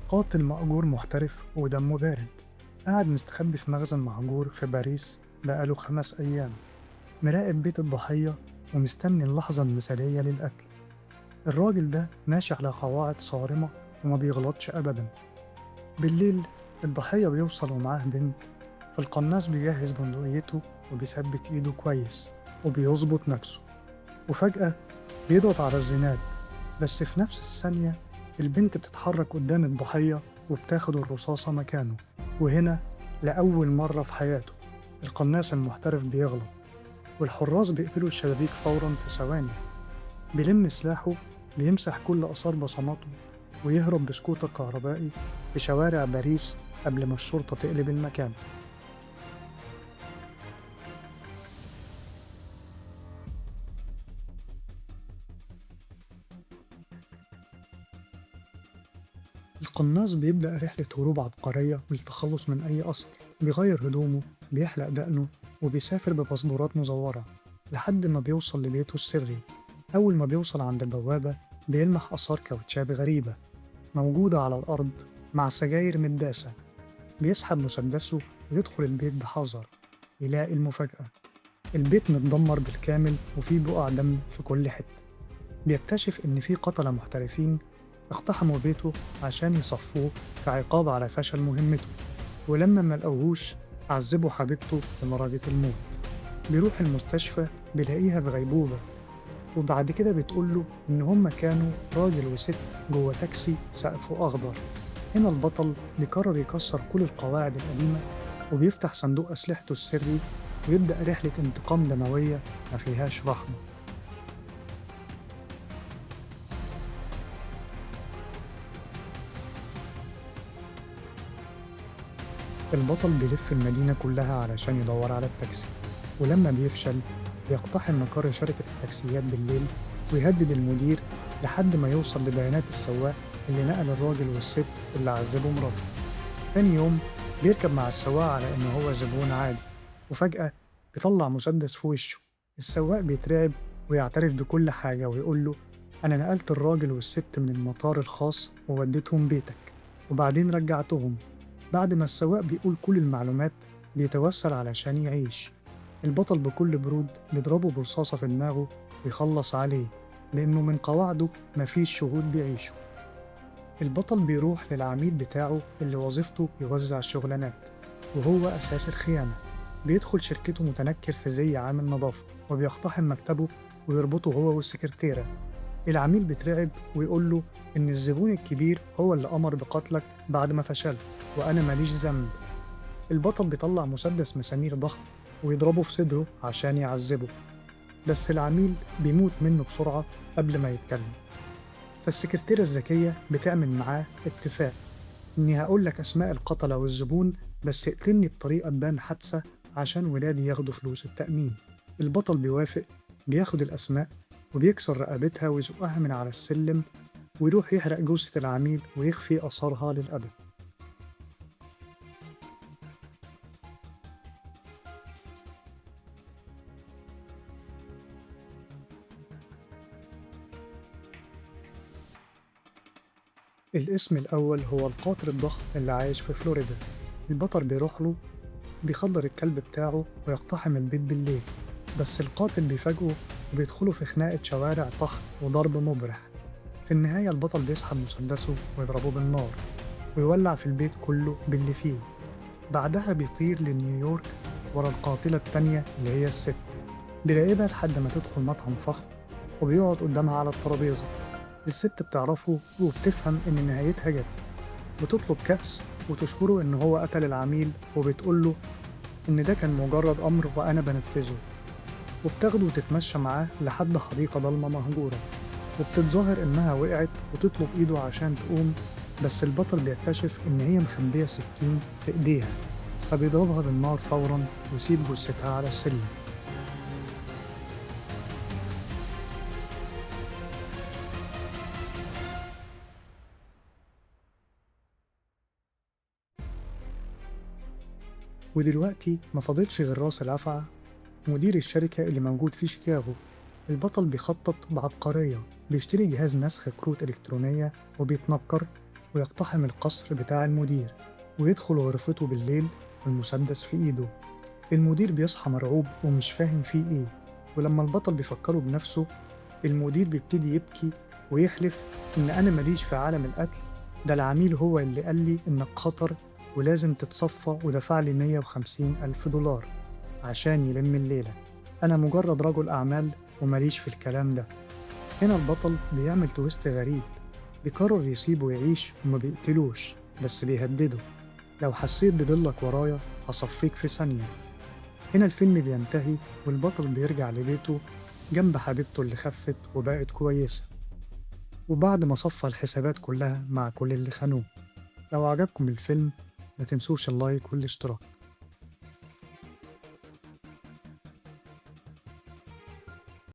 قاتل مأجور محترف ودمه بارد، قاعد مستخبي في مخزن مهجور في باريس بقاله 5 أيام، مراقب بيت الضحية ومستني اللحظة المثالية للقتل. الراجل ده ماشي على قواعد صارمة وما بيغلطش أبدا. بالليل الضحية بيوصل ومعاه بنت، فالقناص بيجهز بندقيته وبيثبت إيده كويس وبيظبط نفسه، وفجأة بيضغط على الزناد، بس في نفس الثانية البنت بتتحرك قدام الضحية وبتاخد الرصاصة مكانه. وهنا لأول مرة في حياته القناص المحترف بيغلط، والحراس بيقفلوا الشبابيك فورا في ثواني. بيلم سلاحه، بيمسح كل آثار بصماته، ويهرب بسكوتر كهربائي في شوارع باريس قبل ما الشرطة تقلب المكان. القناص بيبدأ رحلة هروب عبقرية للتخلص من أي أسر. بيغير هدومه، بيحلق دقنه، وبيسافر بباسبورات مزورة لحد ما بيوصل لبيته السري. أول ما بيوصل عند البوابة بيلمح آثار كاوتشات غريبة موجودة على الأرض مع سجاير متداسة. بيسحب مسدسه ويدخل البيت بحذر. يلاقي المفاجأة، البيت متدمر بالكامل وفيه بقع دم في كل حتة. بيكتشف إن في قتلة محترفين اقتحموا بيته عشان يصفوه كعقاب على فشل مهمته، ولما ما لقوهوش عذبوا حبيبته لدرجة الموت. بيروح المستشفى بيلاقيها في غيبوبة، وبعد كده بتقوله إن هما كانوا راجل وست جوه تاكسي سقفه أخضر. هنا البطل بيقرر يكسر كل القواعد القديمة وبيفتح صندوق أسلحته السري ويبدأ رحلة انتقام دموية ما فيهاش رحمة. البطل بيلف المدينة كلها علشان يدور على التاكسي، ولما بيفشل بيقتحم مقر شركة التاكسيات بالليل ويهدد المدير لحد ما يوصل لبيانات السواق اللي نقل الراجل والست اللي عذبوا مراته. تاني يوم بيركب مع السواق على إنه هو زبون عادي، وفجأة بيطلع مسدس في وشه. السواق بيترعب ويعترف بكل حاجة ويقول له: أنا نقلت الراجل والست من المطار الخاص ووديتهم بيتك، وبعدين رجعتهم. بعد ما السواق بيقول كل المعلومات بيتوسل علشان يعيش. البطل بكل برود بيضربه برصاصة في دماغه ويخلص عليه، لأنه من قواعده مفيش شهود بيعيشوا. البطل بيروح للعميد بتاعه اللي وظيفته يوزع الشغلانات وهو أساس الخيانة. بيدخل شركته متنكر في زي عامل نظافة وبيقتحم مكتبه ويربطه هو والسكرتيرة. العميل بيترعب ويقول له إن الزبون الكبير هو اللي أمر بقتلك بعد ما فشلت، وأنا ماليش ذنب. البطل بيطلع مسدس مسامير ضخم ويضربه في صدره عشان يعذبه، بس العميل بيموت منه بسرعة قبل ما يتكلم. فالسكرتيرة الذكية بتعمل معاه اتفاق: إني هقولك أسماء القتلة والزبون، بس اقتلني بطريقة تبان حادثة عشان ولادي ياخدوا فلوس التأمين. البطل بيوافق، بياخد الأسماء وبيكسر رقبتها ويزقها من على السلم، ويروح يحرق جثة العميل ويخفي آثارها للأبد. الاسم الأول هو القاتل الضخم اللي عايش في فلوريدا. البطل بيروح له، بيخدر الكلب بتاعه ويقتحم البيت بالليل، بس القاتل بيفاجئه وبيدخلوا في خناقة شوارع طحن وضرب مبرح. في النهاية البطل بيسحب مسدسه ويضربه بالنار ويولع في البيت كله باللي فيه. بعدها بيطير لنيويورك ورا القاتلة التانية اللي هي الست. بيراقبها لحد ما تدخل مطعم فخم وبيقعد قدامها على الترابيزة. الست بتعرفه وبتفهم إن نهايتها جت. بتطلب كأس وتشكره إن هو قتل العميل، وبتقوله إن ده كان مجرد أمر وأنا بنفذه. وبتاخده وتتمشى معاه لحد حديقة ضلمة مهجورة، وبتتظاهر إنها وقعت وتطلب إيده عشان تقوم، بس البطل بيكتشف إن هي مخبية سكين في إيديها، فبيضربها بالنار فورا ويسيب جثتها على السلم. ودلوقتي ما فاضلش غير راس الأفعى، مدير الشركة اللي موجود في شيكاغو. البطل بيخطط بعبقرية، بيشتري جهاز نسخ كروت إلكترونية وبيتنكر ويقتحم القصر بتاع المدير ويدخل غرفته بالليل والمسدس في إيده. المدير بيصحى مرعوب ومش فاهم فيه إيه، ولما البطل بيفكره بنفسه المدير بيبتدي يبكي ويحلف إن أنا ماليش في عالم القتل، ده العميل هو اللي قال لي إنك خطر ولازم تتصفى ودفع لي 150,000 دولار عشان يلم الليلة. أنا مجرد رجل أعمال وماليش في الكلام ده. هنا البطل بيعمل تويست غريب، بيقرر يسيبه يعيش وما بيقتلوش بس بيهدده: لو حسيت بضلك ورايا هصفيك في ثانية. هنا الفيلم بينتهي والبطل بيرجع لبيته جنب حبيبته اللي خفت وبقت كويسة، وبعد ما صفى الحسابات كلها مع كل اللي خانوه. لو عجبكم الفيلم ما تنسوش اللايك والاشتراك.